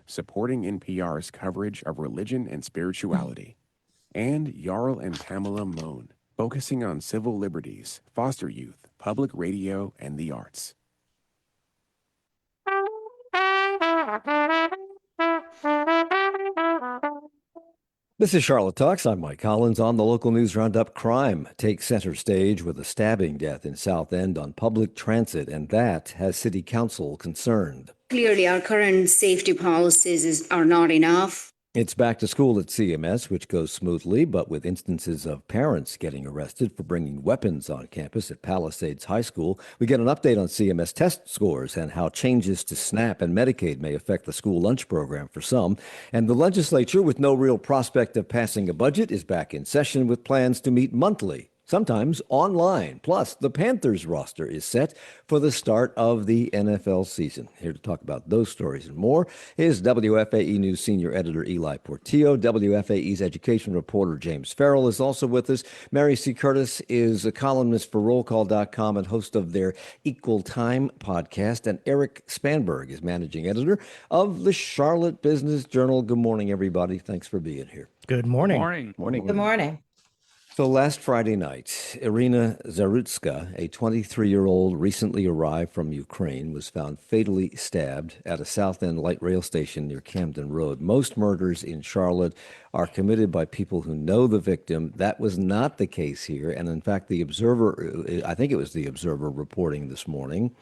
supporting NPR's coverage of religion and spirituality. And Jarl and Pamela Moan, focusing on civil liberties, foster youth, public radio, and the arts. This is Charlotte Talks. I'm Mike Collins. On the local news roundup, crime takes center stage with a stabbing death in South End on public transit, and that has city council concerned. Clearly, our current safety policies are not enough. It's back to school at CMS, which goes smoothly, but with instances of parents getting arrested for bringing weapons on campus at Palisades High School. We get an update on CMS test scores and how changes to SNAP and Medicaid may affect the school lunch program for some. And the legislature, with no real prospect of passing a budget, is back in session with plans to meet monthly, sometimes online. Plus, the Panthers roster is set for the start of the NFL season. Here to talk about those stories and more is WFAE News Senior Editor Ely Portillo. WFAE's education reporter James Farrell is also with us. Mary C. Curtis is a columnist for Rollcall.com and host of their Equal Time podcast. And Erik Spanberg is managing editor of the Charlotte Business Journal. Good morning, everybody. Thanks for being here. Good morning. Morning. Good morning. So last Friday night, Irina Zarutska, a 23-year-old recently arrived from Ukraine, was found fatally stabbed at a South End light rail station near Camden Road. Most murders in Charlotte are committed by people who know the victim. That was not the case here. And in fact, the Observer, I think it was the Observer reporting this morning,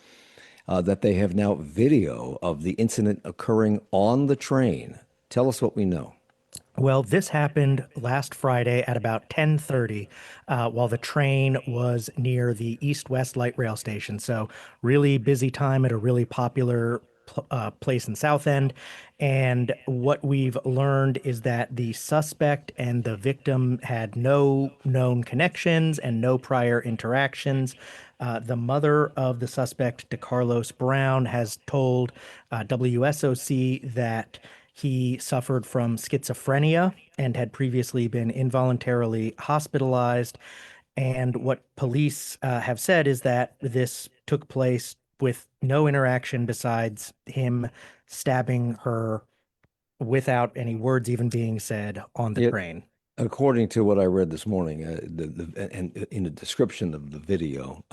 that they have now video of the incident occurring on the train. Tell us what we know. Well, this happened last Friday at about 10:30 while the train was near the East-West Light Rail Station. So really busy time at a really popular place in South End. And what we've learned is that the suspect and the victim had no known connections and no prior interactions. The mother of the suspect, DeCarlos Brown, has told WSOC that he suffered from schizophrenia and had previously been involuntarily hospitalized. And what police have said is that this took place with no interaction besides him stabbing her without any words even being said on the train. According to what I read this morning, and in the description of the video,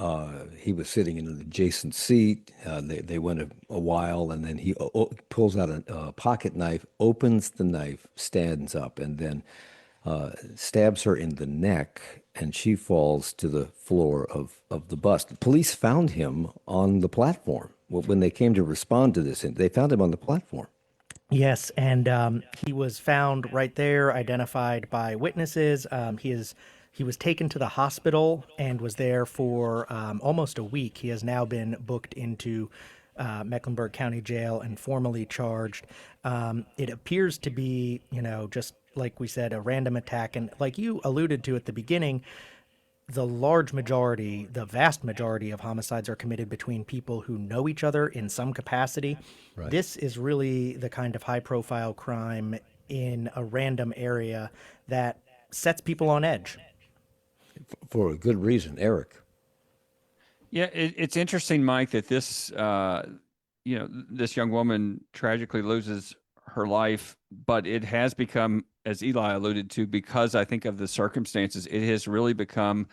he was sitting in an adjacent seat. They went a while, and then he pulls out a pocket knife, opens the knife, stands up, and then stabs her in the neck, and she falls to the floor of the bus. The police found him on the platform. When they came to respond to this, they found him on the platform. Yes, and he was found right there, identified by witnesses. He was taken to the hospital and was there for almost a week. He has now been booked into Mecklenburg County Jail and formally charged. It appears to be, just like we said, a random attack. And like you alluded to at the beginning, the vast majority of homicides are committed between people who know each other in some capacity. Right. This is really the kind of high-profile crime in a random area that sets people on edge. For a good reason. Erik. Yeah, it's interesting, Mike, that this young woman tragically loses her life, but it has become, as Eli alluded to, because I think of the circumstances, it has really become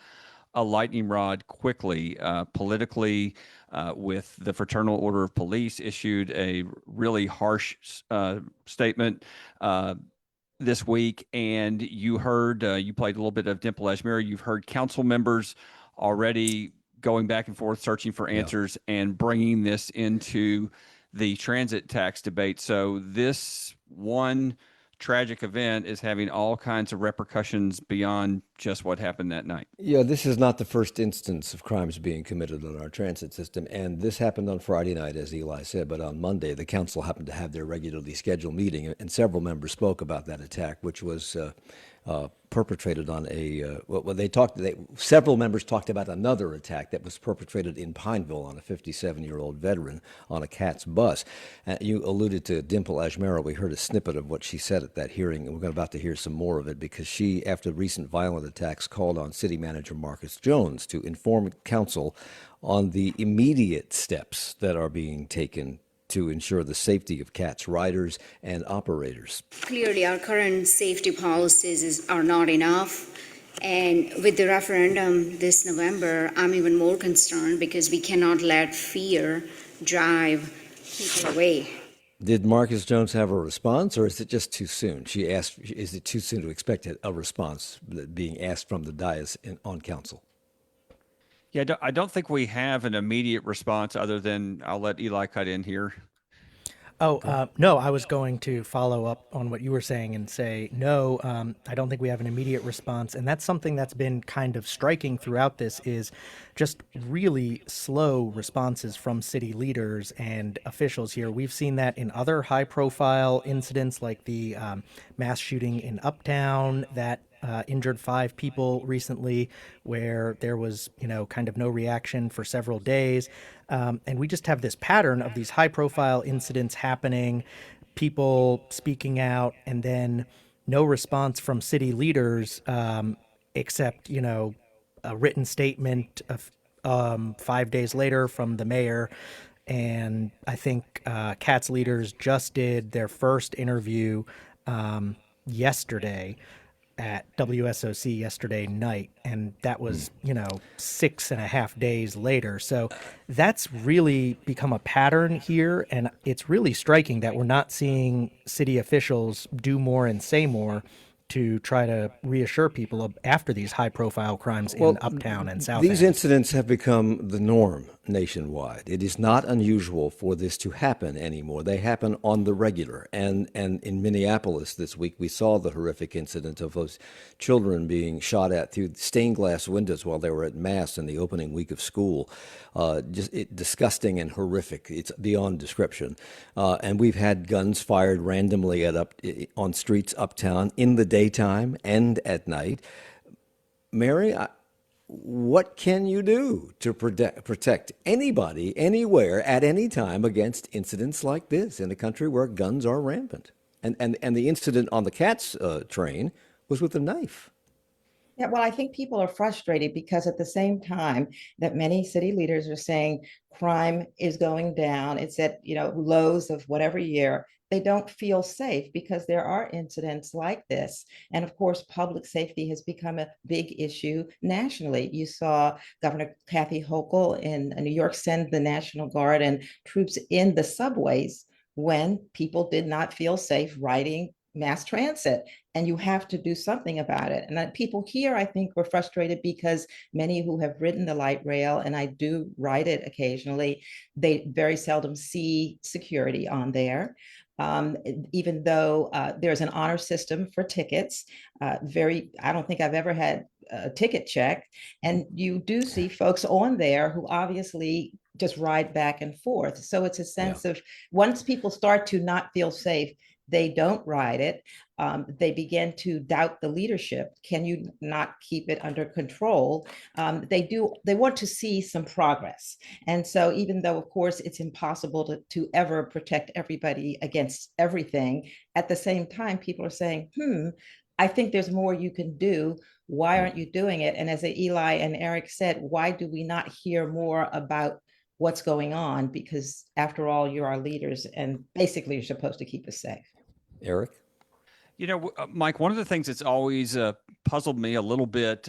a lightning rod quickly, politically, with the Fraternal Order of Police issued a really harsh statement this week. And you heard, you played a little bit of Dimple Ashmere. You've heard council members already going back and forth, searching for answers and bringing this into the transit tax debate. So this one tragic event is having all kinds of repercussions beyond just what happened that night. Yeah, this is not the first instance of crimes being committed on our transit system. And this happened on Friday night, as Eli said, but on Monday, the council happened to have their regularly scheduled meeting, and several members spoke about that attack, which was perpetrated on several members talked about another attack that was perpetrated in Pineville on a 57-year-old veteran on a CATS bus. You alluded to Dimple Ashmere. We heard a snippet of what she said at that hearing, and we're about to hear some more of it because she, after recent violent attacks, called on City Manager Marcus Jones to inform council on the immediate steps that are being taken to ensure the safety of CATS riders and operators? Clearly, our current safety policies are not enough. And with the referendum this November, I'm even more concerned because we cannot let fear drive people away. Did Marcus Jones have a response, or is it just too soon? She asked, is it too soon to expect a response being asked from the dais on council? Yeah, I don't think we have an immediate response other than I'll let Eli cut in here. No, I was going to follow up on what you were saying and say, no, I don't think we have an immediate response. And that's something that's been kind of striking throughout this is just really slow responses from city leaders and officials here. We've seen that in other high profile incidents like the mass shooting in Uptown that injured 5 people recently, where there was, kind of no reaction for several days. And we just have this pattern of these high profile incidents happening, people speaking out, and then no response from city leaders except, a written statement of 5 days later from the mayor. And I think CATS leaders just did their first interview yesterday at WSOC yesterday night, and that was 6.5 days later. So that's really become a pattern here, and it's really striking that we're not seeing city officials do more and say more to try to reassure people after these high profile crimes in Uptown and South These End. incidents have become the norm nationwide. It is not unusual for this to happen anymore. They happen on the regular. And in Minneapolis this week, we saw the horrific incident of those children being shot at through stained glass windows while they were at Mass in the opening week of school. Disgusting and horrific. It's beyond description. And we've had guns fired randomly on streets uptown in the daytime and at night. Mary, what can you do to protect anybody, anywhere, at any time against incidents like this in a country where guns are rampant? And the incident on the CATS train was with a knife. Yeah, well, I think people are frustrated because at the same time that many city leaders are saying crime is going down, it's at lows of whatever year, they don't feel safe because there are incidents like this. And of course, public safety has become a big issue nationally. You saw Governor Kathy Hochul in New York send the National Guard and troops in the subways when people did not feel safe riding mass transit, and you have to do something about it. And people here, I think, were frustrated because many who have ridden the light rail, and I do ride it occasionally, they very seldom see security on there. Even though there's an honor system for tickets, I don't think I've ever had a ticket check. And you do see folks on there who obviously just ride back and forth. So it's a sense of once people start to not feel safe, they don't ride it. They begin to doubt the leadership. Can you not keep it under control? They want to see some progress. And so even though, of course, it's impossible to ever protect everybody against everything, at the same time, people are saying, I think there's more you can do. Why aren't you doing it? And as Eli and Erik said, why do we not hear more about what's going on? Because after all, you're our leaders, and basically you're supposed to keep us safe. Erik? Mike, one of the things that's always puzzled me a little bit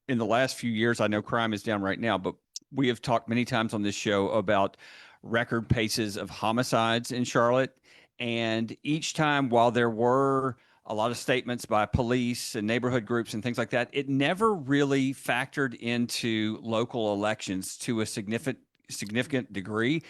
in the last few years, I know crime is down right now, but we have talked many times on this show about record paces of homicides in Charlotte. And each time, while there were a lot of statements by police and neighborhood groups and things like that, it never really factored into local elections to a significant degree.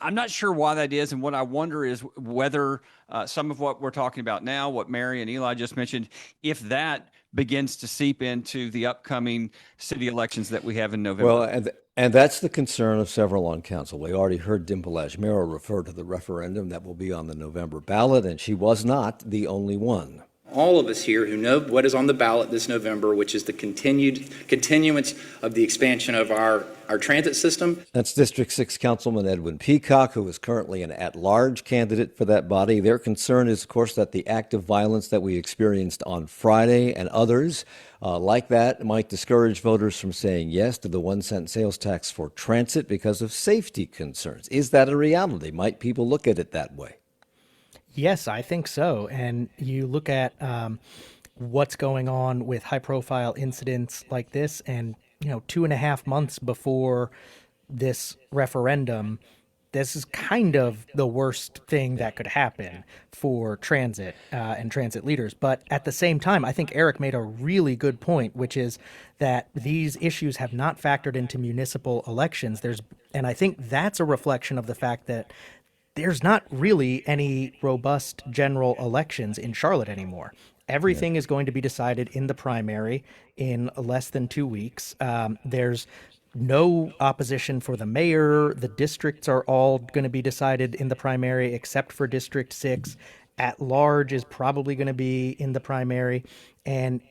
I'm not sure why that is. And what I wonder is whether some of what we're talking about now, what Mary and Eli just mentioned, if that begins to seep into the upcoming city elections that we have in November. Well, and that's the concern of several on council. We already heard Dimple Ashmero refer to the referendum that will be on the November ballot, and she was not the only one. all of us here who know what is on the ballot this November, which is the continuance of the expansion of our transit system. That's District 6 Councilman Edwin Peacock, who is currently an at-large candidate for that body. Their concern is, of course, that the act of violence that we experienced on Friday and others like that might discourage voters from saying yes to the 1-cent sales tax for transit because of safety concerns. Is that a reality? Might people look at it that way? Yes, I think so. And you look at what's going on with high-profile incidents like this, and 2.5 months before this referendum, this is kind of the worst thing that could happen for transit and transit leaders. But at the same time, I think Erik made a really good point, which is that these issues have not factored into municipal elections. And I think that's a reflection of the fact that there's not really any robust general elections in Charlotte anymore. Everything is going to be decided in the primary in less than 2 weeks. There's no opposition for the mayor. The districts are all going to be decided in the primary except for District 6. At large is probably going to be in the primary. And,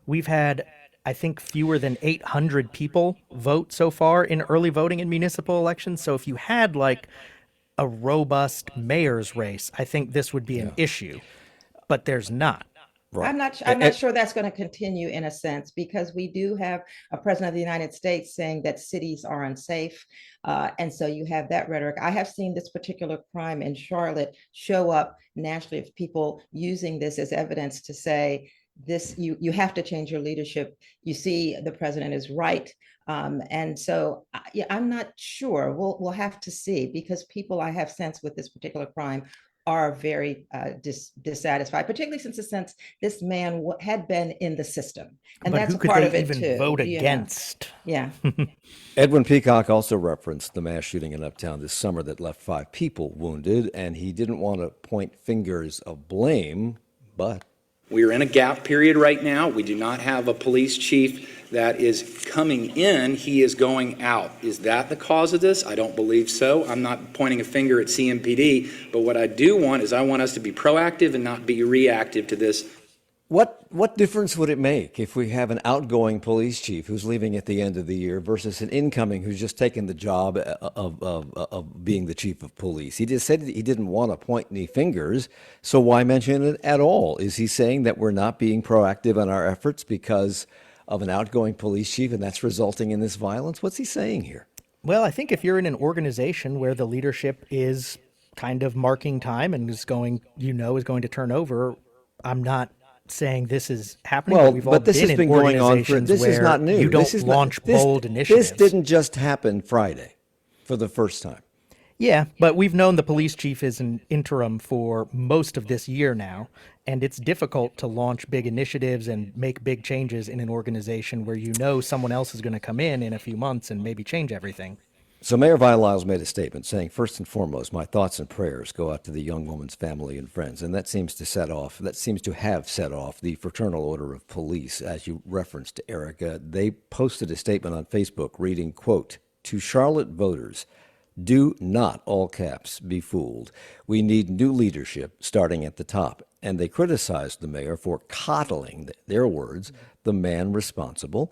we've had, I think, fewer than 800 people vote so far in early voting in municipal elections. So if you had a robust mayor's race, I think this would be an issue, but there's not. Right. I'm not sure that's going to continue in a sense, because we do have a president of the United States saying that cities are unsafe. And so you have that rhetoric. I have seen this particular crime in Charlotte show up nationally of people using this as evidence to say this, you have to change your leadership. You see, the president is right. And so I'm not sure. We'll have to see, because people I have sensed with this particular crime are very dissatisfied, particularly since this man had been in the system, and but that's who a could part they of it even too. vote against? Yeah. Edwin Peacock also referenced the mass shooting in Uptown this summer that left 5 people wounded, and he didn't want to point fingers of blame, but We are in a gap period right now. We do not have a police chief that is coming in. He is going out. Is that the cause of this? I don't believe so. I'm not pointing a finger at CMPD, but what I do want is I want us to be proactive and not be reactive to this. What difference would it make if we have an outgoing police chief who's leaving at the end of the year versus an incoming who's just taken the job of being the chief of police? He just said he didn't want to point any fingers, so why mention it at all? Is he saying that we're not being proactive in our efforts because of an outgoing police chief and that's resulting in this violence? What's he saying here? Well, I think if you're in an organization where the leadership is kind of marking time and is going to turn over, I'm not saying this is happening. Well, we've all but this been has in been going on for organizations this is where not new. You don't this is launch not, this, bold initiatives. This didn't just happen Friday for the first time. Yeah, but we've known the police chief is an interim for most of this year now, and it's difficult to launch big initiatives and make big changes in an organization where someone else is going to come in a few months and maybe change everything. So Mayor Vila made a statement saying, first and foremost, my thoughts and prayers go out to the young woman's family and friends. And that seems to have set off the Fraternal Order of Police, as you referenced, Erica. They posted a statement on Facebook reading, quote, "To Charlotte voters, do not, all caps, be fooled. We need new leadership starting at the top." And they criticized the mayor for coddling, their words, the man responsible,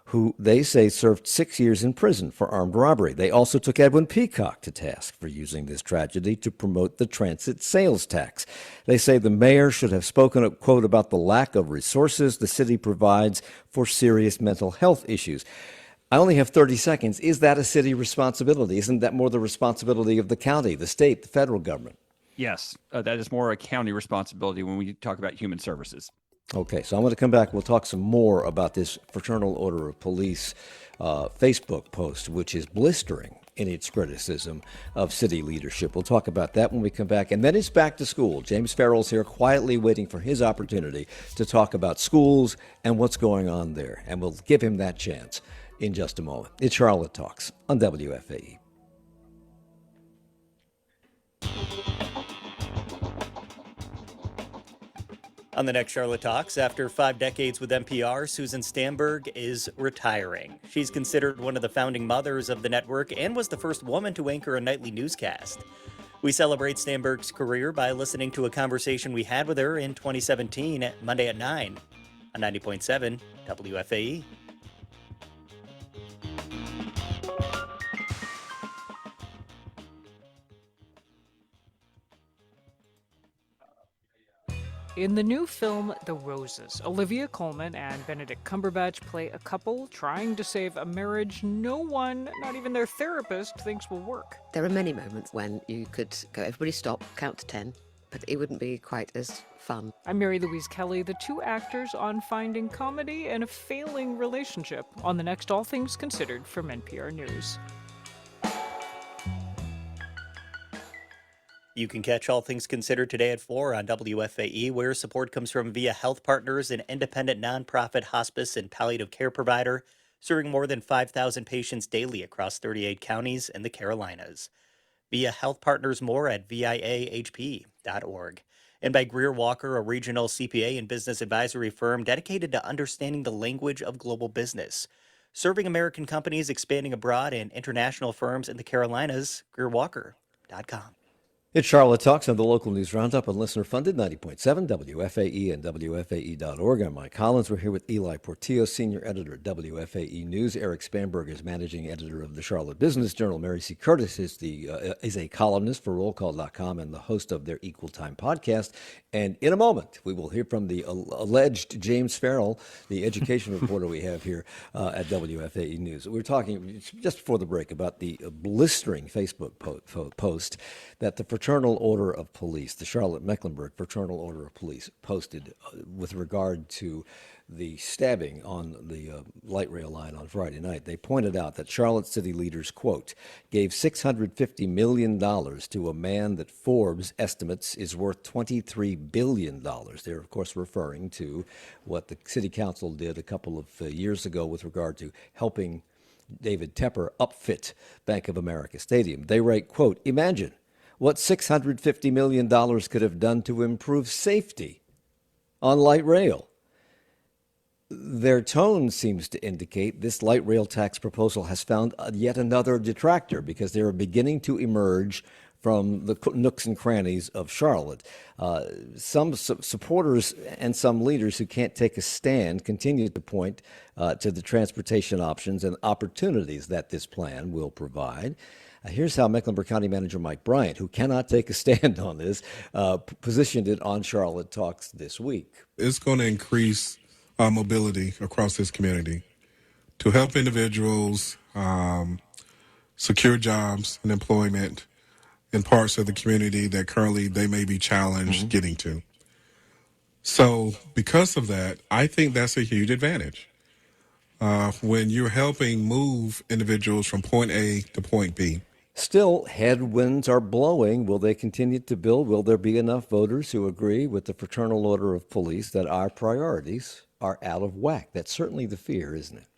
who they say served 6 years in prison for armed robbery. They also took Edwin Peacock to task for using this tragedy to promote the transit sales tax. They say the mayor should have spoken, quote, about the lack of resources the city provides for serious mental health issues. I only have 30 seconds. Is that a city responsibility? Isn't that more the responsibility of the county, the state, the federal government? Yes, that is more a county responsibility when we talk about human services. Okay, so I'm going to come back. We'll talk some more about this Fraternal Order of Police Facebook post, which is blistering in its criticism of city leadership. We'll talk about that when we come back. And then it's back to school. James Farrell's here quietly waiting for his opportunity to talk about schools and what's going on there. And we'll give him that chance in just a moment. It's Charlotte Talks on WFAE. On the next Charlotte Talks, after 5 decades with NPR, Susan Stamberg is retiring. She's considered one of the founding mothers of the network and was the first woman to anchor a nightly newscast. We celebrate Spanberg's career by listening to a conversation we had with her in 2017, Monday at 9 on 90.7 WFAE. In the new film The Roses, Olivia Colman and Benedict Cumberbatch play a couple trying to save a marriage no one, not even their therapist, thinks will work. There are many moments when you could go, everybody stop, count to 10, but it wouldn't be quite as fun. I'm Mary Louise Kelly, the two actors on finding comedy in a failing relationship on the next All Things Considered from NPR News. You can catch All Things Considered today at 4 on WFAE, where support comes from Via Health Partners, an independent nonprofit hospice and palliative care provider serving more than 5,000 patients daily across 38 counties in the Carolinas. Via Health Partners, more at viahp.org. And by Greer Walker, a regional CPA and business advisory firm dedicated to understanding the language of global business. Serving American companies expanding abroad and international firms in the Carolinas, GreerWalker.com. It's Charlotte Talks on the local news roundup on listener-funded 90.7 WFAE and WFAE.org. I'm Mike Collins. We're here with Ely Portillo, senior editor at WFAE News. Erik Spanberg is managing editor of the Charlotte Business Journal. Mary C. Curtis is a columnist for Rollcall.com and the host of their Equal Time podcast. And in a moment, we will hear from the alleged James Farrell, the education reporter we have here at WFAE News. We were talking just before the break about the blistering Facebook post that the Fraternal Order of Police, the Charlotte-Mecklenburg Fraternal Order of Police, posted with regard to the stabbing on the light rail line on Friday night. They pointed out that Charlotte city leaders, quote, gave $650 million to a man that Forbes estimates is worth $23 billion. They're, of course, referring to what the city council did a couple of years ago with regard to helping David Tepper upfit Bank of America Stadium. They write, quote, imagine what $650 million could have done to improve safety on light rail. Their tone seems to indicate this light rail tax proposal has found yet another detractor because they are beginning to emerge from the nooks and crannies of Charlotte. Some supporters and some leaders who can't take a stand continue to point to the transportation options and opportunities that this plan will provide. Here's how Mecklenburg County Manager Mike Bryant, who cannot take a stand on this, positioned it on Charlotte Talks this week. It's going to increase mobility across this community to help individuals secure jobs and employment in parts of the community that currently they may be challenged getting to. So because of that, I think that's a huge advantage. When you're helping move individuals from point A to point B. Still, headwinds are blowing. Will they continue to build? Will there be enough voters who agree with the Fraternal Order of Police that our priorities are out of whack? That's certainly the fear, isn't it?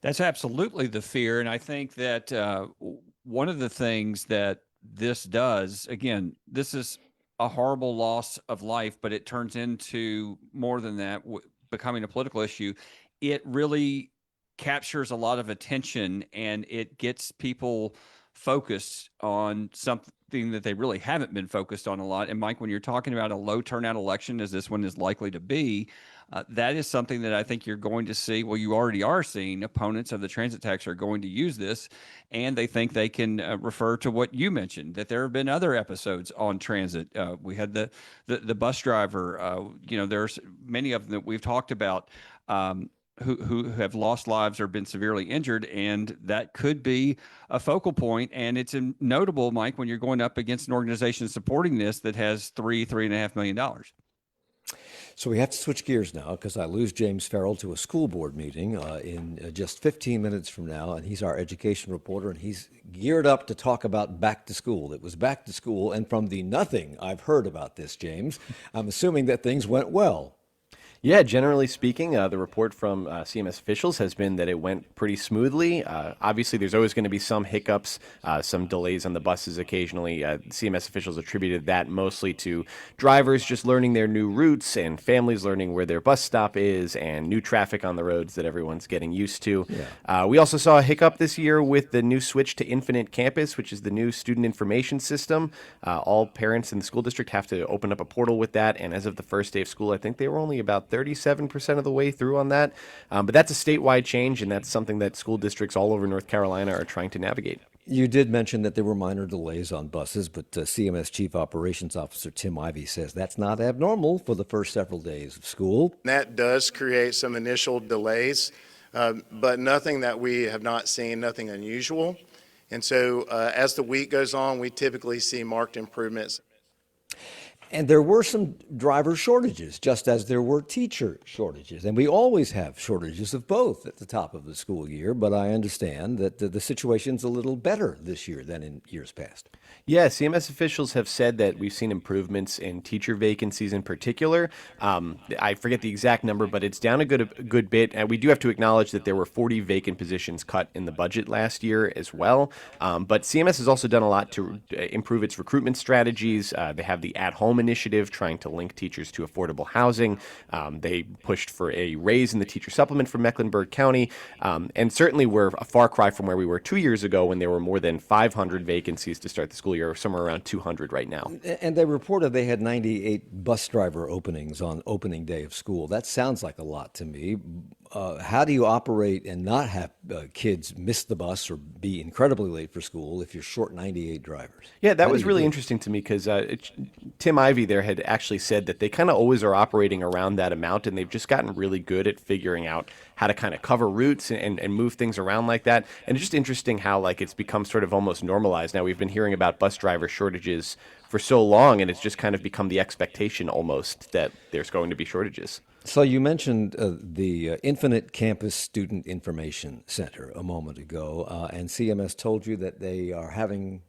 That's absolutely the fear. And I think that one of the things that this does, again, this is a horrible loss of life, but it turns into more than that, becoming a political issue. It really captures a lot of attention and it gets people focused on something that they really haven't been focused on a lot. And Mike, when you're talking about a low turnout election, as this one is likely to be, that is something that I think you're going to see. Well, you already are seeing opponents of the transit tax are going to use this, and they think they can refer to what you mentioned, that there have been other episodes on transit. We had the bus driver, there's many of them that we've talked about, who have lost lives or been severely injured, and that could be a focal point. And it's notable, Mike, when you're going up against an organization supporting this that has $3.5 million. So we have to switch gears now because I lose James Farrell to a school board meeting in just 15 minutes from now, and he's our education reporter, and he's geared up to talk about back to school. It was back to school, and from the nothing I've heard about this, James, I'm assuming that things went well. Yeah, generally speaking, the report from CMS officials has been that it went pretty smoothly. Obviously, there's always going to be some hiccups, some delays on the buses occasionally. CMS officials attributed that mostly to drivers just learning their new routes and families learning where their bus stop is and new traffic on the roads that everyone's getting used to. We also saw a hiccup this year with the new switch to Infinite Campus, which is the new student information system. All parents in the school district have to open up a portal with that, and as of the first day of school, I think they were only about 37% of the way through on that. But that's a statewide change, and that's something that school districts all over North Carolina are trying to navigate. You did mention that there were minor delays on buses, but CMS Chief Operations Officer Tim Ivey says that's not abnormal for the first several days of school. That does create some initial delays, but nothing that we have not seen, nothing unusual. And so as the week goes on, we typically see marked improvements. And there were some driver shortages, just as there were teacher shortages. And we always have shortages of both at the top of the school year, but I understand that the situation's a little better this year than in years past. Yeah, CMS officials have said that we've seen improvements in teacher vacancies in particular. I forget the exact number, but it's down a good bit. And we do have to acknowledge that there were 40 vacant positions cut in the budget last year as well. But CMS has also done a lot to improve its recruitment strategies. They have the at-home initiative trying to link teachers to affordable housing. They pushed for a raise in the teacher supplement for Mecklenburg County. And certainly we're a far cry from where we were 2 years ago when there were more than 500 vacancies to start the school year, somewhere around 200 right now. And they reported they had 98 bus driver openings on opening day of school. That sounds like a lot to me. How do you operate and not have kids miss the bus or be incredibly late for school if you're short 98 drivers? Yeah, that was really interesting to me because Tim Ivey there had actually said that they kind of always are operating around that amount, and they've just gotten really good at figuring out how to kind of cover routes and move things around like that. And it's just interesting how like it's become sort of almost normalized. Now we've been hearing about bus driver shortages for so long, and it's just kind of become the expectation almost that there's going to be shortages. So you mentioned the Infinite Campus Student Information Center a moment ago, and CMS told you that they are having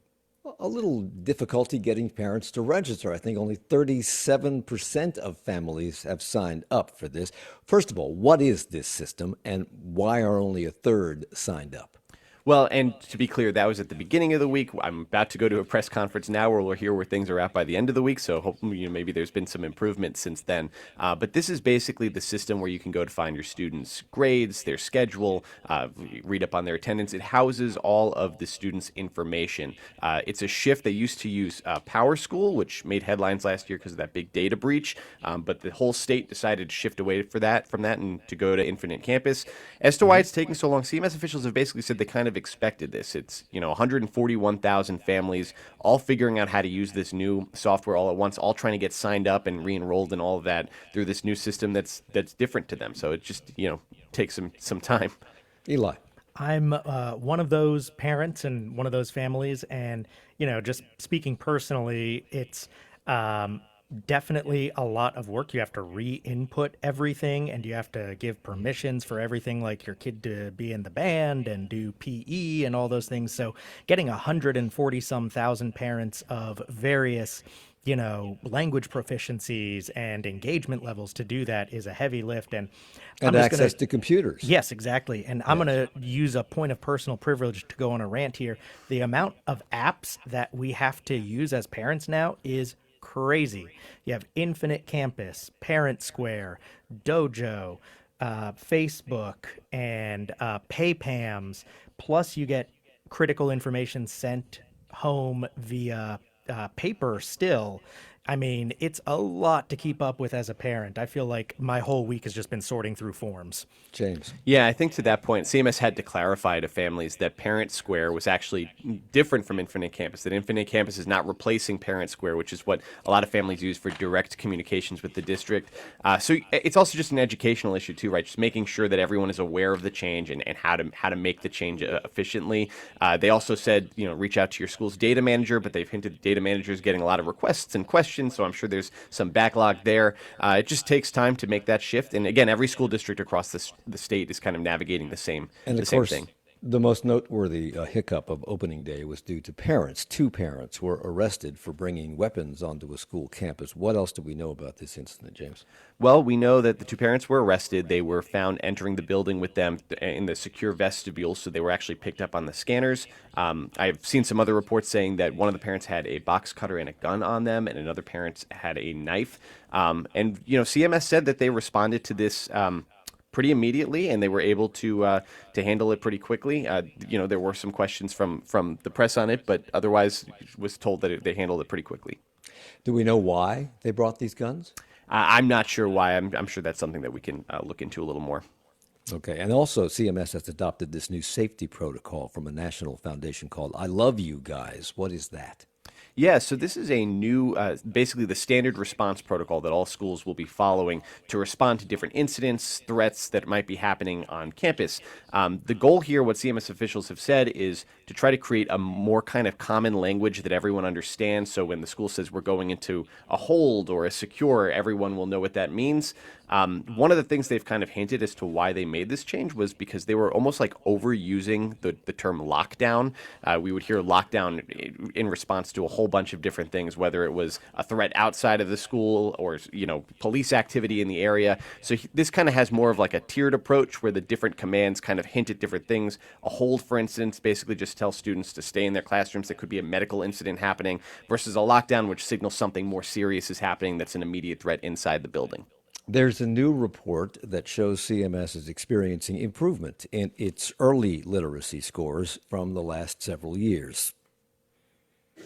a little difficulty getting parents to register. I think only 37% of families have signed up for this. First of all, what is this system, and why are only a third signed up? Well, and to be clear, that was at the beginning of the week. I'm about to go to a press conference now where we'll hear where things are at by the end of the week. So hopefully, maybe there's been some improvement since then. But this is basically the system where you can go to find your students' grades, their schedule, read up on their attendance. It houses all of the students' information. It's a shift. They used to use Power School, which made headlines last year because of that big data breach. But the whole state decided to shift away from that and to go to Infinite Campus. As to why it's taking so long, CMS officials have basically said they kind of expected this. It's 141,000 families all figuring out how to use this new software all at once, all trying to get signed up and re-enrolled and all of that through this new system that's different to them. So it just takes some time. Eli. I'm one of those parents and one of those families, and just speaking personally, it's definitely a lot of work. You have to re-input everything, and you have to give permissions for everything, like your kid to be in the band and do PE and all those things. So getting 140-some thousand parents of various language proficiencies and engagement levels to do that is a heavy lift. And access to computers. Yes, exactly. And I'm going to use a point of personal privilege to go on a rant here. The amount of apps that we have to use as parents now is crazy. You have Infinite Campus, Parent Square, Dojo, Facebook, and PayPams. Plus, you get critical information sent home via paper still. I mean, it's a lot to keep up with as a parent. I feel like my whole week has just been sorting through forms. James. Yeah, I think to that point, CMS had to clarify to families that Parent Square was actually different from Infinite Campus, that Infinite Campus is not replacing Parent Square, which is what a lot of families use for direct communications with the district. So it's also just an educational issue too, right? Just making sure that everyone is aware of the change and how to make the change efficiently. They also said, reach out to your school's data manager, but they've hinted the data manager is getting a lot of requests and questions. So I'm sure there's some backlog there. It just takes time to make that shift. And again, every school district across the state is kind of navigating the same thing. The most noteworthy hiccup of opening day was due to parents. Two parents were arrested for bringing weapons onto a school campus. What else do we know about this incident, James? Well, we know that the two parents were arrested. They were found entering the building with them in the secure vestibule, so they were actually picked up on the scanners. I've seen some other reports saying that one of the parents had a box cutter and a gun on them, and another parent had a knife. And CMS said that they responded to this pretty immediately, and they were able to handle it pretty quickly. There were some questions from the press on it, but otherwise was told that they handled it pretty quickly. Do we know why they brought these guns? I'm not sure why. I'm sure that's something that we can look into a little more. Okay, and also CMS has adopted this new safety protocol from a national foundation called I Love You Guys. What is that? Yeah, so this is a new, basically the standard response protocol that all schools will be following to respond to different incidents, threats that might be happening on campus. The goal here, what CMS officials have said, is to try to create a more kind of common language that everyone understands. So when the school says we're going into a hold or a secure, everyone will know what that means. One of the things they've kind of hinted as to why they made this change was because they were almost like overusing the term lockdown. We would hear lockdown in response to a whole bunch of different things, whether it was a threat outside of the school or, police activity in the area. So this kind of has more of like a tiered approach where the different commands kind of hint at different things. A hold, for instance, basically just tells students to stay in their classrooms. There could be a medical incident happening versus a lockdown, which signals something more serious is happening that's an immediate threat inside the building. There's a new report that shows CMS is experiencing improvement in its early literacy scores from the last several years.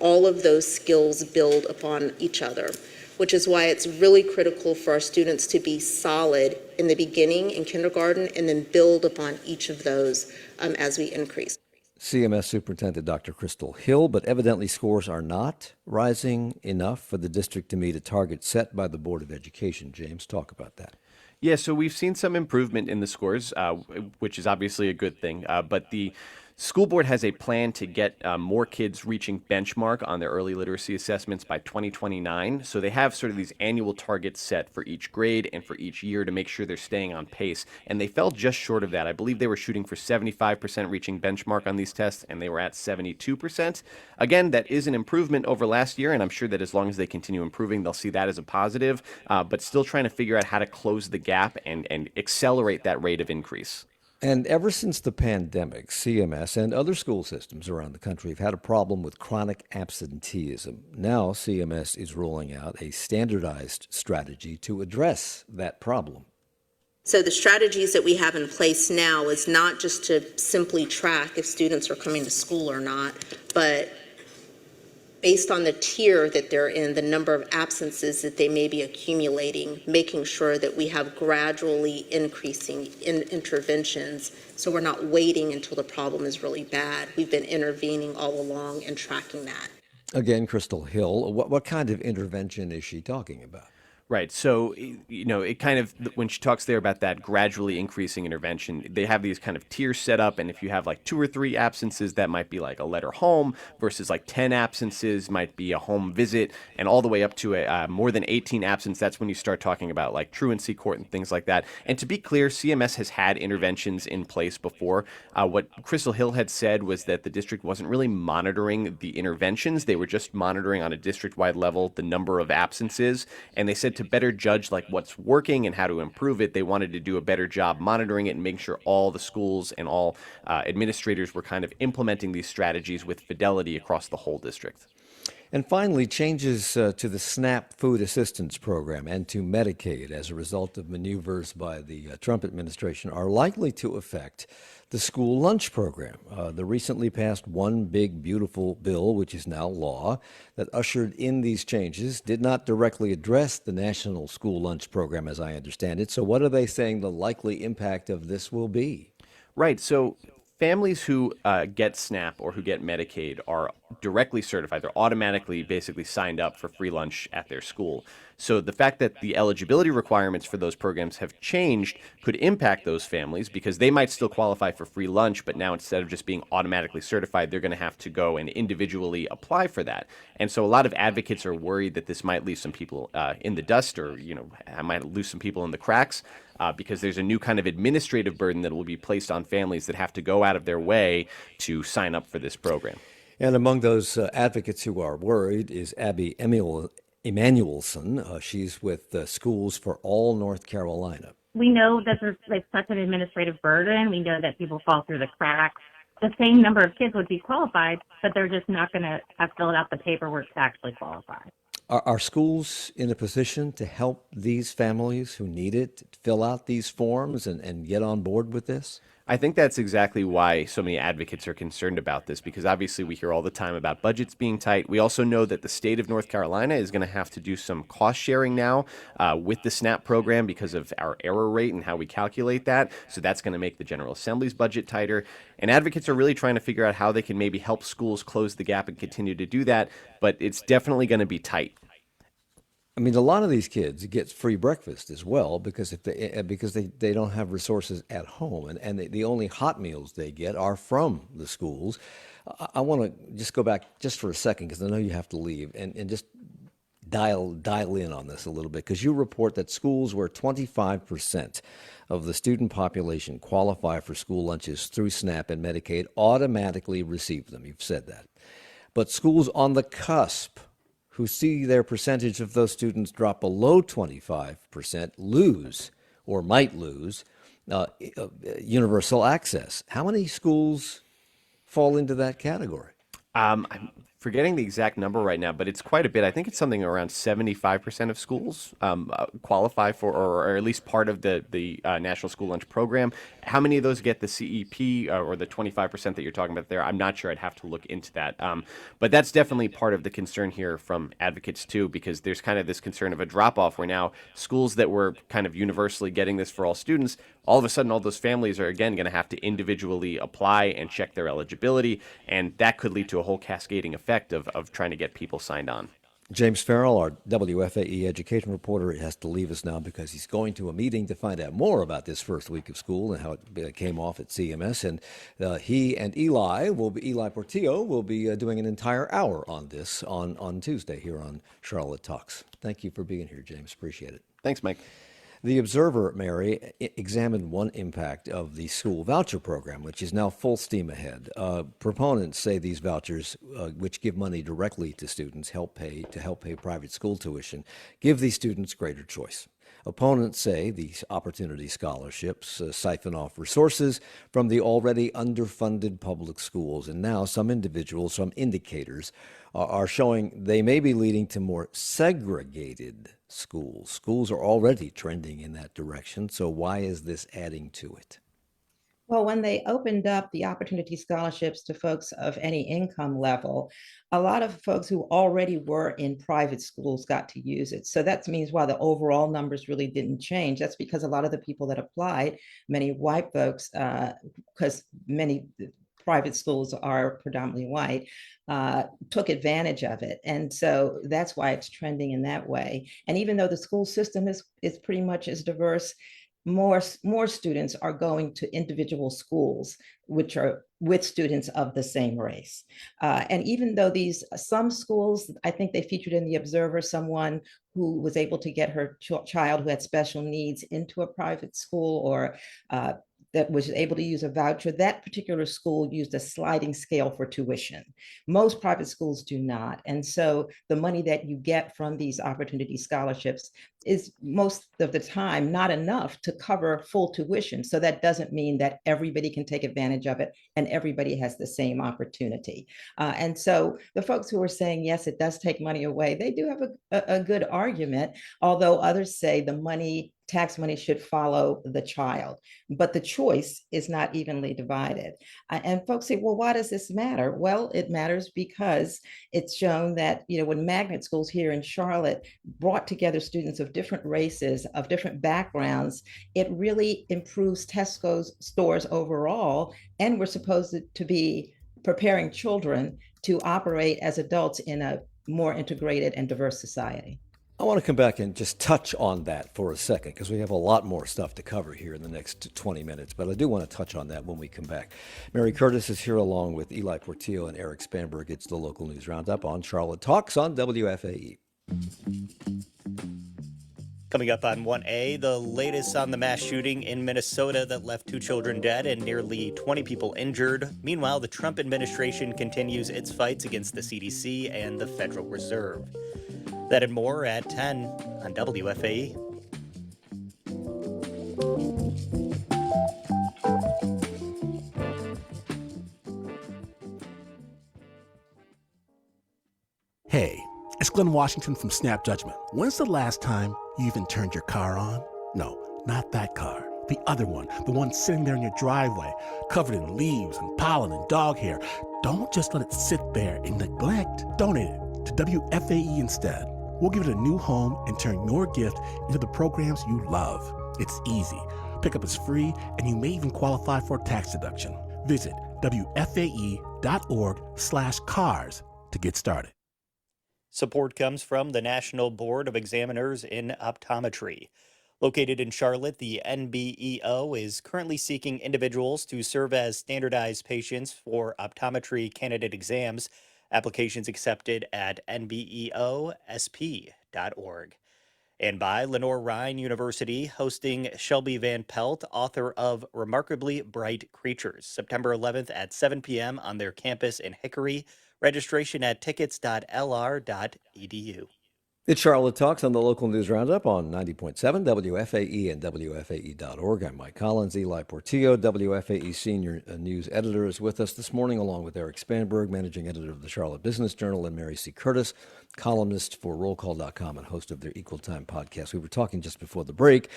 All of those skills build upon each other, which is why it's really critical for our students to be solid in the beginning in kindergarten and then build upon each of those as we increase. CMS Superintendent Dr. Crystal Hill, but evidently scores are not rising enough for the district to meet a target set by the Board of Education. James, talk about that. Yeah, so we've seen some improvement in the scores, which is obviously a good thing, but the school board has a plan to get more kids reaching benchmark on their early literacy assessments by 2029. So they have sort of these annual targets set for each grade and for each year to make sure they're staying on pace. And they fell just short of that. I believe they were shooting for 75% reaching benchmark on these tests, and they were at 72%. Again, that is an improvement over last year, and I'm sure that as long as they continue improving, they'll see that as a positive, but still trying to figure out how to close the gap and accelerate that rate of increase. And ever since the pandemic, CMS and other school systems around the country have had a problem with chronic absenteeism. Now, CMS is rolling out a standardized strategy to address that problem. So the strategies that we have in place now is not just to simply track if students are coming to school or not, but based on the tier that they're in, the number of absences that they may be accumulating, making sure that we have gradually increasing interventions so we're not waiting until the problem is really bad. We've been intervening all along and tracking that. Again, Crystal Hill, what kind of intervention is she talking about? Right. So, it kind of, when she talks there about that gradually increasing intervention, they have these kind of tiers set up. And if you have like 2 or 3 absences, that might be like a letter home versus like 10 absences might be a home visit, and all the way up to a more than 18 absence. That's when you start talking about like truancy court and things like that. And to be clear, CMS has had interventions in place before. What Crystal Hill had said was that the district wasn't really monitoring the interventions. They were just monitoring on a district-wide level the number of absences. And they said to better judge like what's working and how to improve it, they wanted to do a better job monitoring it and making sure all the schools and all administrators were kind of implementing these strategies with fidelity across the whole district. And finally, changes to the SNAP food assistance program and to Medicaid as a result of maneuvers by the Trump administration are likely to affect the school lunch program. The recently passed One Big Beautiful bill, which is now law, that ushered in these changes, did not directly address the national school lunch program, as I understand it. So what are they saying the likely impact of this will be? Right. So families who get SNAP or who get Medicaid are directly certified. They're automatically basically signed up for free lunch at their school. So the fact that the eligibility requirements for those programs have changed could impact those families because they might still qualify for free lunch, but now instead of just being automatically certified, they're going to have to go and individually apply for that. And so a lot of advocates are worried that this might leave some people in the dust, or I might lose some people in the cracks. Because there's a new kind of administrative burden that will be placed on families that have to go out of their way to sign up for this program. And among those advocates who are worried is Abby Emanuelson. She's with Schools for All North Carolina. We know that there's such an administrative burden. We know that people fall through the cracks. The same number of kids would be qualified, but they're just not going to have filled out the paperwork to actually qualify. Are schools in a position to help these families who need it fill out these forms and get on board with this? I think that's exactly why so many advocates are concerned about this, because obviously we hear all the time about budgets being tight. We also know that the state of North Carolina is going to have to do some cost sharing now with the SNAP program because of our error rate and how we calculate that. So that's going to make the General Assembly's budget tighter. And advocates are really trying to figure out how they can maybe help schools close the gap and continue to do that. But it's definitely going to be tight. I mean, a lot of these kids get free breakfast as well because they don't have resources at home, and the only hot meals they get are from the schools. I want to just go back just for a second because I know you have to leave, and just dial in on this a little bit, because you report that schools where 25% of the student population qualify for school lunches through SNAP and Medicaid automatically receive them. You've said that. But schools on the cusp who see their percentage of those students drop below 25% lose or might lose universal access. How many schools fall into that category? I'm forgetting the exact number right now, but it's quite a bit. I think it's something around 75% of schools qualify for, or at least part of the National School Lunch Program. How many of those get the CEP or the 25% that you're talking about there? I'm not sure. I'd have to look into that. But that's definitely part of the concern here from advocates too, because there's kind of this concern of a drop-off where now schools that were kind of universally getting this for all students, all of a sudden all those families are again going to have to individually apply and check their eligibility, and that could lead to a whole cascading effect of trying to get people signed on. James Farrell, our WFAE education reporter, has to leave us now because he's going to a meeting to find out more about this first week of school and how it came off at CMS. And he and Ely Portillo will be doing an entire hour on this on Tuesday here on Charlotte Talks. Thank you for being here, James. Appreciate it. Thanks, Mike. The Observer, Mary, examined one impact of the school voucher program, which is now full steam ahead. Proponents say these vouchers, which give money directly to students, help pay private school tuition, give these students greater choice. Opponents say these opportunity scholarships siphon off resources from the already underfunded public schools, and now some indicators are showing they may be leading to more segregated schools. Schools are already trending in that direction, so why is this adding to it? Well, when they opened up the opportunity scholarships to folks of any income level, a lot of folks who already were in private schools got to use it. So that means while the overall numbers really didn't change, that's because a lot of the people that applied, many white folks, because many private schools are predominantly white, took advantage of it. And so that's why it's trending in that way. And even though the school system is pretty much as diverse, more students are going to individual schools, which are with students of the same race. And even though some schools, I think they featured in the Observer someone who was able to get her child who had special needs into a private school, or that was able to use a voucher. That particular school used a sliding scale for tuition. Most private schools do not. And so the money that you get from these opportunity scholarships is most of the time not enough to cover full tuition. So that doesn't mean that everybody can take advantage of it and everybody has the same opportunity. And so the folks who are saying, yes, it does take money away, they do have a good argument, although others say the tax money should follow the child, but the choice is not evenly divided. And folks say, well, why does this matter? Well, it matters because it's shown that, when magnet schools here in Charlotte brought together students of different races, of different backgrounds, it really improves Tesco's stores overall. And we're supposed to be preparing children to operate as adults in a more integrated and diverse society. I want to come back and just touch on that for a second because we have a lot more stuff to cover here in the next 20 minutes, but I do want to touch on that when we come back. Mary Curtis is here along with Ely Portillo and Erik Spanberg. It's the Local News Roundup on Charlotte Talks on WFAE. Coming up on 1A, the latest on the mass shooting in Minnesota that left 2 children dead and nearly 20 people injured. Meanwhile, the Trump administration continues its fights against the CDC and the Federal Reserve. That and more at 10 on WFAE. Hey, it's Glenn Washington from Snap Judgment. When's the last time you even turned your car on? No, not that car. The other one, the one sitting there in your driveway, covered in leaves and pollen and dog hair. Don't just let it sit there in neglect. Donate it to WFAE instead. We'll give it a new home and turn your gift into the programs you love. It's easy. Pickup is free, and you may even qualify for a tax deduction. Visit WFAE.org/cars to get started. Support comes from the National Board of Examiners in Optometry. Located in Charlotte, the NBEO is currently seeking individuals to serve as standardized patients for optometry candidate exams. Applications accepted at nbeosp.org. And by Lenore Rhine University, hosting Shelby Van Pelt, author of Remarkably Bright Creatures, September 11th at 7 p.m. on their campus in Hickory. Registration at tickets.lr.edu. It's Charlotte Talks on the Local News Roundup on 90.7 WFAE and WFAE.org. I'm Mike Collins. Ely Portillo, WFAE Senior News Editor, is with us this morning, along with Erik Spanberg, Managing Editor of the Charlotte Business Journal, and Mary C. Curtis, columnist for Rollcall.com and host of their Equal Time podcast. We were talking just before the break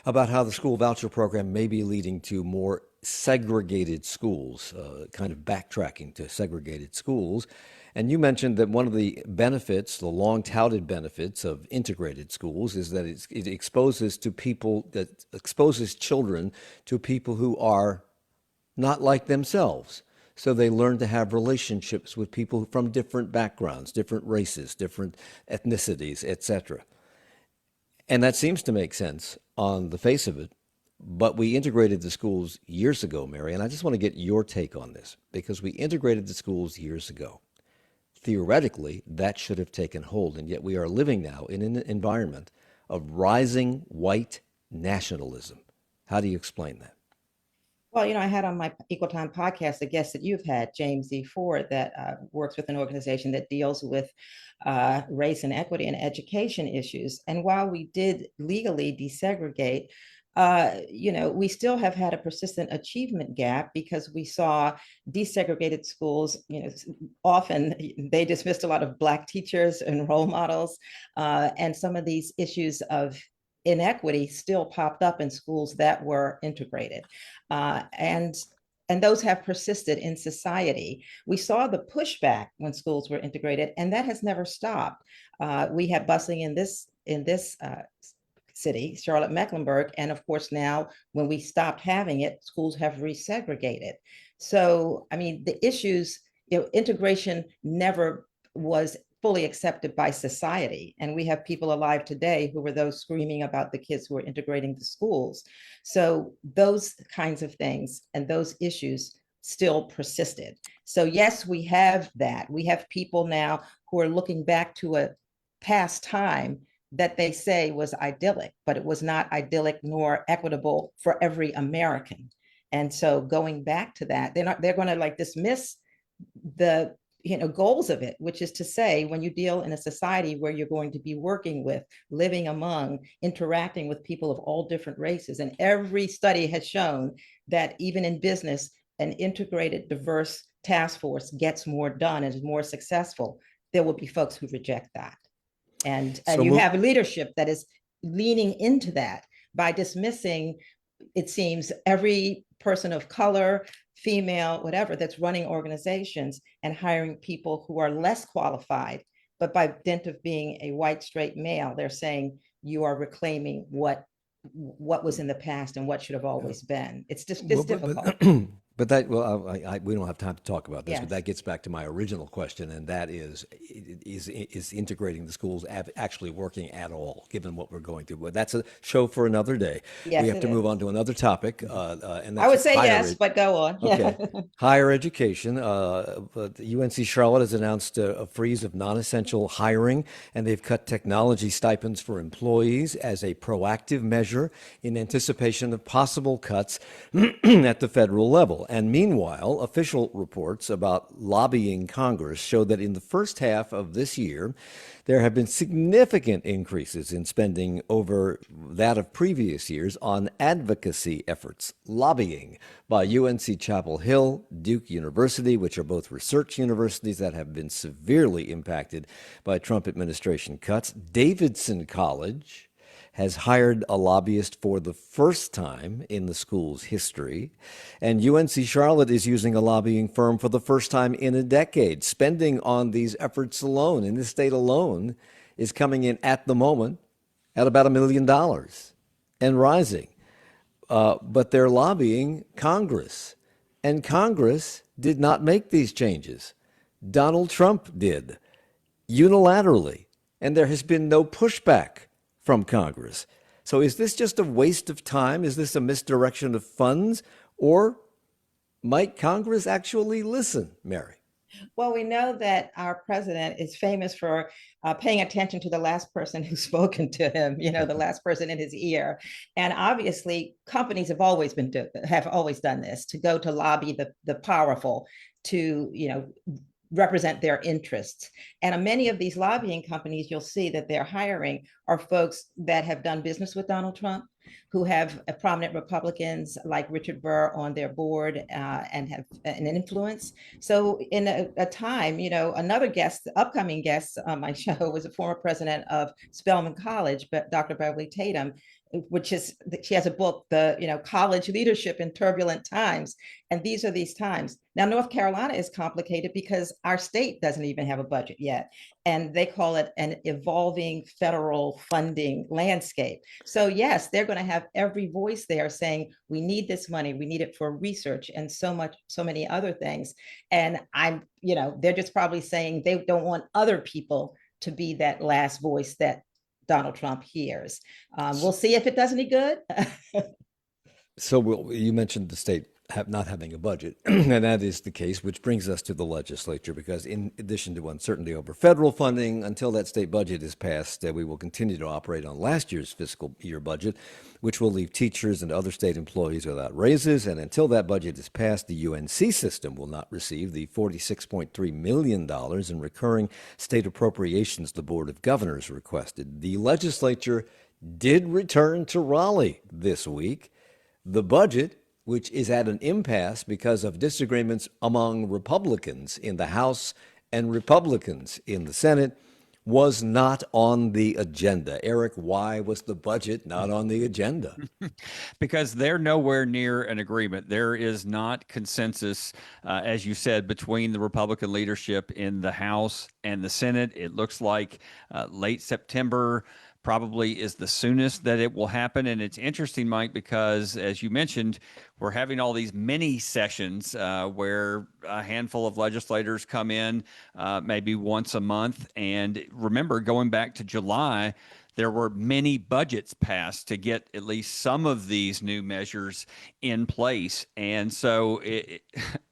about how the school voucher program may be leading to more segregated schools, kind of backtracking to segregated schools. And you mentioned that one of the benefits, the long-touted benefits of integrated schools, is that it exposes children to people who are not like themselves. So they learn to have relationships with people from different backgrounds, different races, different ethnicities, etc. And that seems to make sense on the face of it. But we integrated the schools years ago, Mary, and I just want to get your take on this, because we integrated the schools years ago. Theoretically, that should have taken hold, and yet we are living now in an environment of rising white nationalism. How do you explain that? Well, I had on my Equal Time podcast a guest that you've had, James E. Ford, that works with an organization that deals with race and equity and education issues. And while we did legally desegregate, we still have had a persistent achievement gap because we saw desegregated schools, often they dismissed a lot of Black teachers and role models, and some of these issues of inequity still popped up in schools that were integrated. And those have persisted in society. We saw the pushback when schools were integrated, and that has never stopped. We had busing in this city, Charlotte-Mecklenburg, and of course now when we stopped having it, schools have resegregated. So, the issues, integration never was fully accepted by society. And we have people alive today who were those screaming about the kids who are integrating the schools. So those kinds of things and those issues still persisted. So yes, we have that. We have people now who are looking back to a past time that they say was idyllic, but it was not idyllic nor equitable for every American. And so going back to that, they're going to dismiss the goals of it, which is to say, when you deal in a society where you're going to be working with, living among, interacting with people of all different races, and every study has shown that even in business, an integrated, diverse task force gets more done and is more successful, there will be folks who reject that. And you have leadership that is leaning into that by dismissing, it seems, every person of color, female, whatever, that's running organizations and hiring people who are less qualified. But by dint of being a white, straight male, they're saying you are reclaiming what was in the past and what should have always been. It's just difficult. But that, well, we don't have time to talk about this, but Yes. that gets back to my original question, and that is integrating the schools actually working at all, given what we're going through? But that's a show for another day. Yes, We have it to move is. on to another topic, and I would that's say higher yes, but go on. Okay. Yeah. Higher education. But the UNC Charlotte has announced a freeze of non-essential hiring, and they've cut technology stipends for employees as a proactive measure in anticipation of possible cuts at the federal level. And meanwhile, official reports about lobbying Congress show that in the first half of this year, there have been significant increases in spending over that of previous years on advocacy efforts, lobbying by UNC Chapel Hill, Duke University, which are both research universities that have been severely impacted by Trump administration cuts. Davidson College has hired a lobbyist for the first time in the school's history. And UNC Charlotte is using a lobbying firm for the first time in a decade. Spending on these efforts alone, in this state alone, is coming in at the moment at about $1 million and rising. But they're lobbying Congress. And Congress did not make these changes. Donald Trump did, unilaterally. And there has been no pushback from Congress. So is this just a waste of time? Is this a misdirection of funds? Or might Congress actually listen, Mary? Well, we know that our president is famous for paying attention to the last person who's spoken to him, the last person in his ear. And obviously, companies have always done this, to go to lobby the powerful to, represent their interests. And many of these lobbying companies, you'll see that they're hiring are folks that have done business with Donald Trump, who have prominent Republicans like Richard Burr on their board and have an influence. So in a time, another guest, the upcoming guest on my show was a former president of Spelman College, but Dr. Beverly Tatum, she has a book, College Leadership in Turbulent Times. And these are these times. Now, North Carolina is complicated because our state doesn't even have a budget yet. And they call it an evolving federal funding landscape. So yes, they're going to have every voice there saying, we need this money, we need it for research and so many other things. And they're just probably saying they don't want other people to be that last voice that Donald Trump hears. We'll see if it does any good. So you mentioned the state not having a budget, and that is the case, which brings us to the legislature, because in addition to uncertainty over federal funding, until that state budget is passed, we will continue to operate on last year's fiscal year budget, which will leave teachers and other state employees without raises. And until that budget is passed, the UNC system will not receive the $46.3 million in recurring state appropriations the Board of Governors requested. The legislature did return to Raleigh this week. The budget, which is at an impasse because of disagreements among Republicans in the House and Republicans in the Senate, was not on the agenda. Eric, why was the budget not on the agenda? Because they're nowhere near an agreement. There is not consensus, as you said, between the Republican leadership in the House and the Senate. It looks like late September probably is the soonest that it will happen. And it's interesting, Mike, because as you mentioned, we're having all these mini sessions where a handful of legislators come in maybe once a month. And remember, going back to July, there were many budgets passed to get at least some of these new measures in place. And so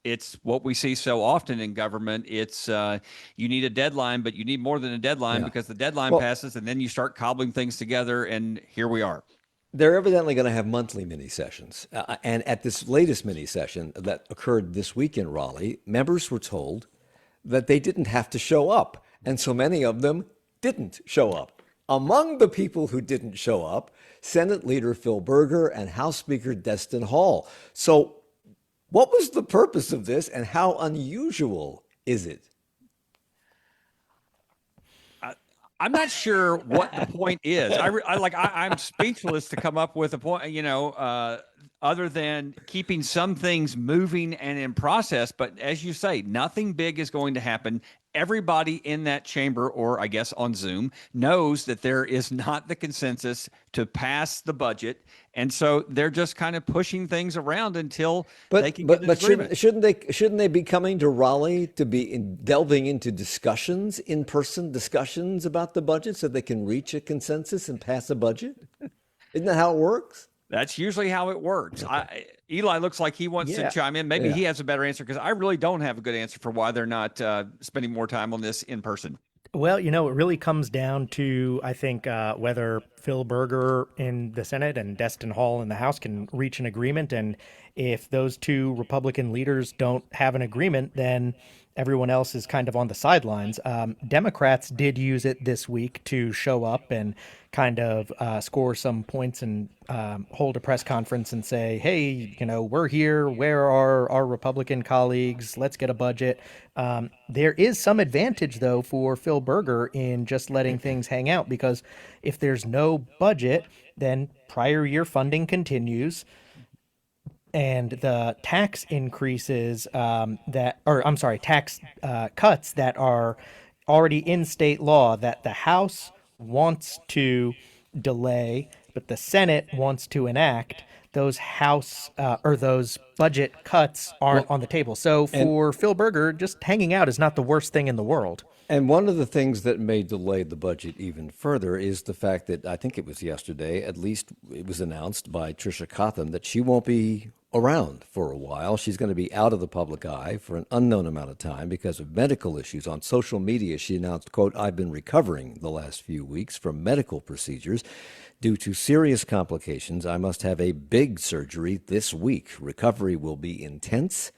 it's what we see so often in government. It's you need a deadline, but you need more than a deadline because the deadline passes and then you start cobbling things together. And here we are. They're evidently going to have monthly mini sessions. And at this latest mini session that occurred this week in Raleigh, members were told that they didn't have to show up. And so many of them didn't show up. Among the people who didn't show up, Senate Leader Phil Berger and House Speaker Destin Hall. So what was the purpose of this and how unusual is it? I'm not sure what the point is. I'm speechless to come up with a point, other than keeping some things moving and in process. But as you say, nothing big is going to happen. everybody in that chamber, or I guess on Zoom, knows that there is not the consensus to pass the budget. And so they're just kind of pushing things around until they can get an agreement. Shouldn't they be coming to Raleigh to be delving into discussions, in-person discussions about the budget so they can reach a consensus and pass a budget? Isn't that how it works? That's usually how it works. Okay. Eli looks like he wants to chime in. Maybe he has a better answer, because I really don't have a good answer for why they're not spending more time on this in person. Well, it really comes down to, I think, whether Phil Berger in the Senate and Destin Hall in the House can reach an agreement. And if those two Republican leaders don't have an agreement, then everyone else is kind of on the sidelines. Democrats did use it this week to show up and kind of score some points and hold a press conference and say, hey, we're here. Where are our Republican colleagues? Let's get a budget. There is some advantage, though, for Phil Berger in just letting things hang out, because if there's no budget, then prior year funding continues. And the tax increases tax cuts that are already in state law that the House wants to delay, but the Senate wants to enact, those those budget cuts aren't on the table. So for Phil Berger, just hanging out is not the worst thing in the world. And one of the things that may delay the budget even further is the fact that, I think it was yesterday, at least it was announced by Tricia Cotham, that she won't be around for a while. She's going to be out of the public eye for an unknown amount of time because of medical issues. On social media, she announced, quote, "I've been recovering the last few weeks from medical procedures. Due to serious complications, I must have a big surgery this week. Recovery will be intense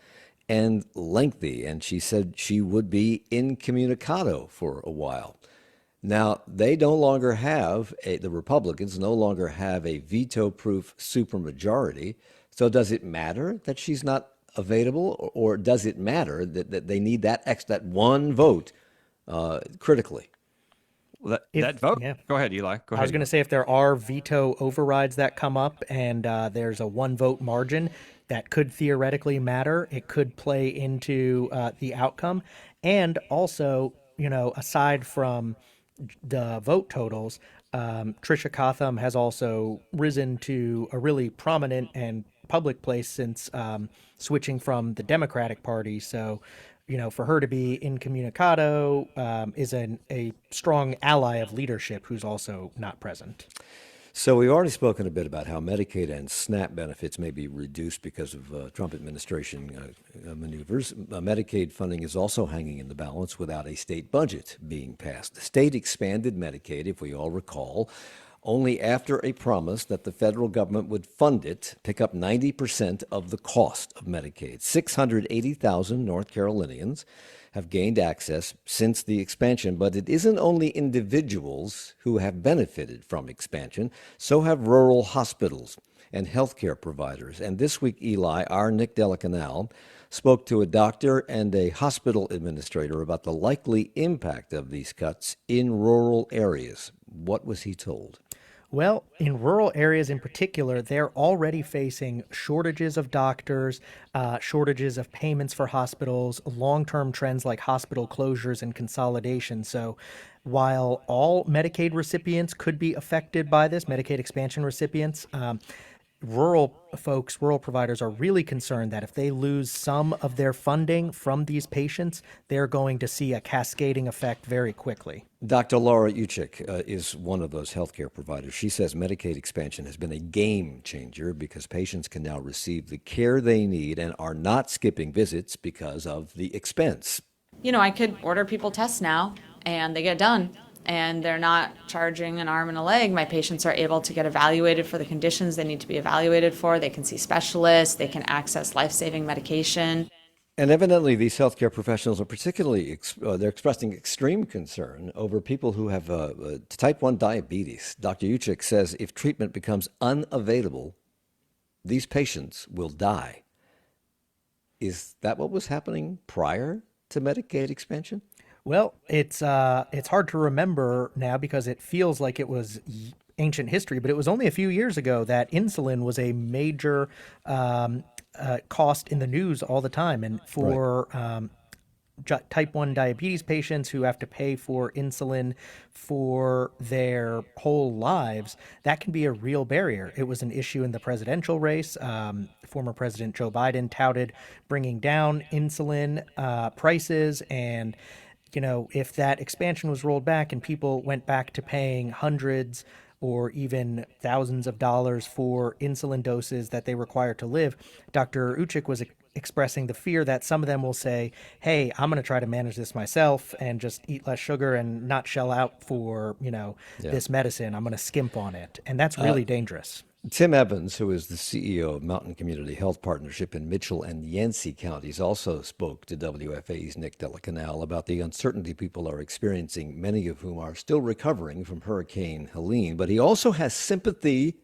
and lengthy." And she said she would be incommunicado for a while. Now, they no longer have, the Republicans no longer have a veto-proof supermajority. So does it matter that she's not available, or does it matter that they need that one vote critically? Well, that vote? Yeah. Go ahead, Eli. Go ahead. I was going to say, if there are veto overrides that come up and there's a one vote margin, that could theoretically matter. It could play into the outcome. And also, aside from the vote totals, Tricia Cotham has also risen to a really prominent and public place since switching from the Democratic Party. So, for her to be incommunicado is a strong ally of leadership who's also not present. So we've already spoken a bit about how Medicaid and SNAP benefits may be reduced because of Trump administration maneuvers. Medicaid funding is also hanging in the balance without a state budget being passed. The state expanded Medicaid, if we all recall, only after a promise that the federal government would fund it, pick up 90% of the cost of Medicaid. 680,000 North Carolinians have gained access since the expansion, but it isn't only individuals who have benefited from expansion, so have rural hospitals and healthcare providers. And this week, Eli, our Nick Delacanal, spoke to a doctor and a hospital administrator about the likely impact of these cuts in rural areas. What was he told? Well, in rural areas in particular, they're already facing shortages of doctors, shortages of payments for hospitals, long-term trends like hospital closures and consolidation. So while all Medicaid recipients could be affected by this, Medicaid expansion recipients, rural providers are really concerned that if they lose some of their funding from these patients, they're going to see a cascading effect very quickly. Dr. Laura Uchik is one of those healthcare providers. She says Medicaid expansion has been a game changer because patients can now receive the care they need and are not skipping visits because of the expense. I could order people tests now and they get done. And they're not charging an arm and a leg. My patients are able to get evaluated for the conditions they need to be evaluated for. They can see specialists. They can access life-saving medication. And evidently, these healthcare professionals are particularly, they're expressing extreme concern over people who have type 1 diabetes. Dr. Uchik says if treatment becomes unavailable, these patients will die. Is that what was happening prior to Medicaid expansion? Well, it's hard to remember now because it feels like it was ancient history, but it was only a few years ago that insulin was a major cost in the news all the time. And for type 1 diabetes patients who have to pay for insulin for their whole lives, that can be a real barrier. It was an issue in the presidential race. Former President Joe Biden touted bringing down insulin prices, and if that expansion was rolled back and people went back to paying hundreds or even thousands of dollars for insulin doses that they require to live, Dr. Uchik was expressing the fear that some of them will say, hey, I'm going to try to manage this myself and just eat less sugar and not shell out for, this medicine. I'm going to skimp on it. And that's really dangerous. Tim Evans, who is the CEO of Mountain Community Health Partnership in Mitchell and Yancey counties, also spoke to WFAE's Nick Delacanal about the uncertainty people are experiencing, many of whom are still recovering from Hurricane Helene. But he also has sympathy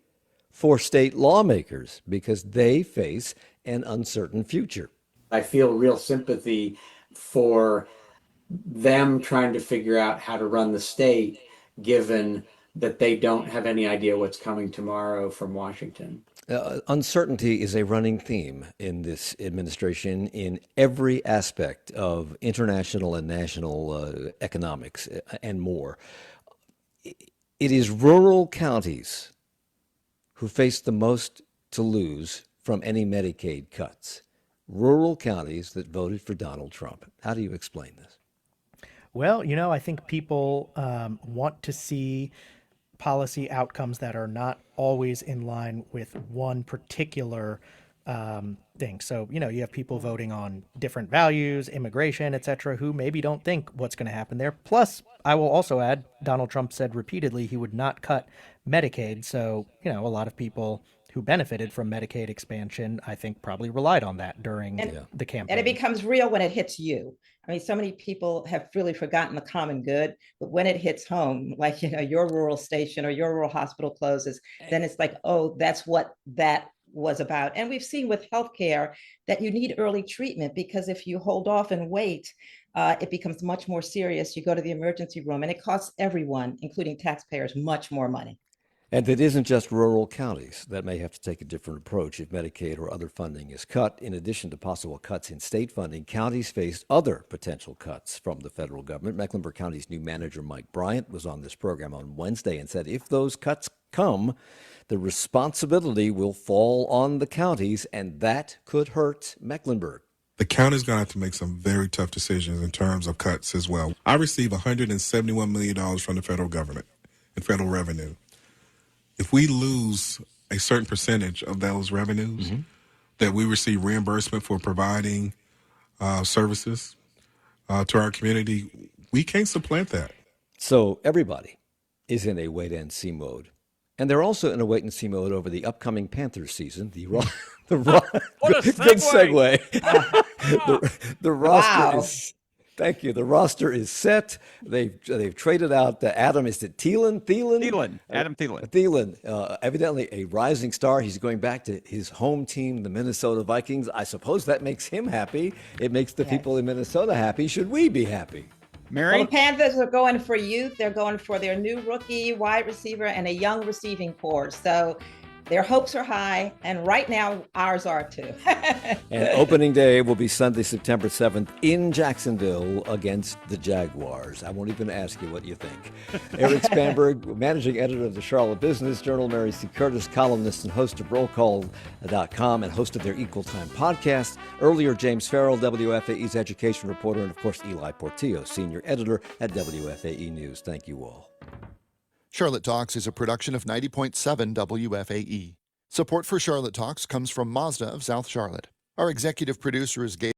for state lawmakers because they face an uncertain future. I feel real sympathy for them trying to figure out how to run the state, given that they don't have any idea what's coming tomorrow from Washington. Uncertainty is a running theme in this administration in every aspect of international and national economics and more. It is rural counties who face the most to lose from any Medicaid cuts. Rural counties that voted for Donald Trump. How do you explain this? Well, I think people want to see policy outcomes that are not always in line with one particular thing. So, you have people voting on different values, immigration, et cetera, who maybe don't think what's going to happen there. Plus, I will also add, Donald Trump said repeatedly he would not cut Medicaid. So, a lot of people who benefited from Medicaid expansion, I think probably relied on that during the campaign. And it becomes real when it hits you. I mean, so many people have really forgotten the common good, but when it hits home, like, your rural station or your rural hospital closes, then it's like, oh, that's what that was about. And we've seen with healthcare that you need early treatment, because if you hold off and wait, it becomes much more serious. You go to the emergency room and it costs everyone, including taxpayers, much more money. And it isn't just rural counties that may have to take a different approach if Medicaid or other funding is cut. In addition to possible cuts in state funding, counties faced other potential cuts from the federal government. Mecklenburg County's new manager, Mike Bryant, was on this program on Wednesday and said if those cuts come, the responsibility will fall on the counties, and that could hurt Mecklenburg. The county's going to have to make some very tough decisions in terms of cuts as well. I receive $171 million from the federal government in federal revenue. If we lose a certain percentage of those revenues that we receive reimbursement for providing services to our community, we can't supplant that. So everybody is in a wait-and-see mode. And they're also in a wait-and-see mode over the upcoming Panthers season. What a good segue. The roster is... Thank you. The roster is set. They've traded out Adam. Is it Thielen? Adam Thielen. Thielen, evidently a rising star. He's going back to his home team, the Minnesota Vikings. I suppose that makes him happy. It makes the people in Minnesota happy. Should we be happy? Mary? Well, the Panthers are going for youth. They're going for their new rookie wide receiver and a young receiving corps. So their hopes are high, and right now ours are too. And opening day will be Sunday, September 7th in Jacksonville against the Jaguars. I won't even ask you what you think. Erik Spanberg, managing editor of the Charlotte Business Journal, Mary C. Curtis, columnist and host of Rollcall.com and host of their Equal Time podcast. Earlier, James Farrell, WFAE's education reporter, and of course, Ely Portillo, senior editor at WFAE News. Thank you all. Charlotte Talks is a production of 90.7 WFAE. Support for Charlotte Talks comes from Mazda of South Charlotte. Our executive producer is Gabe.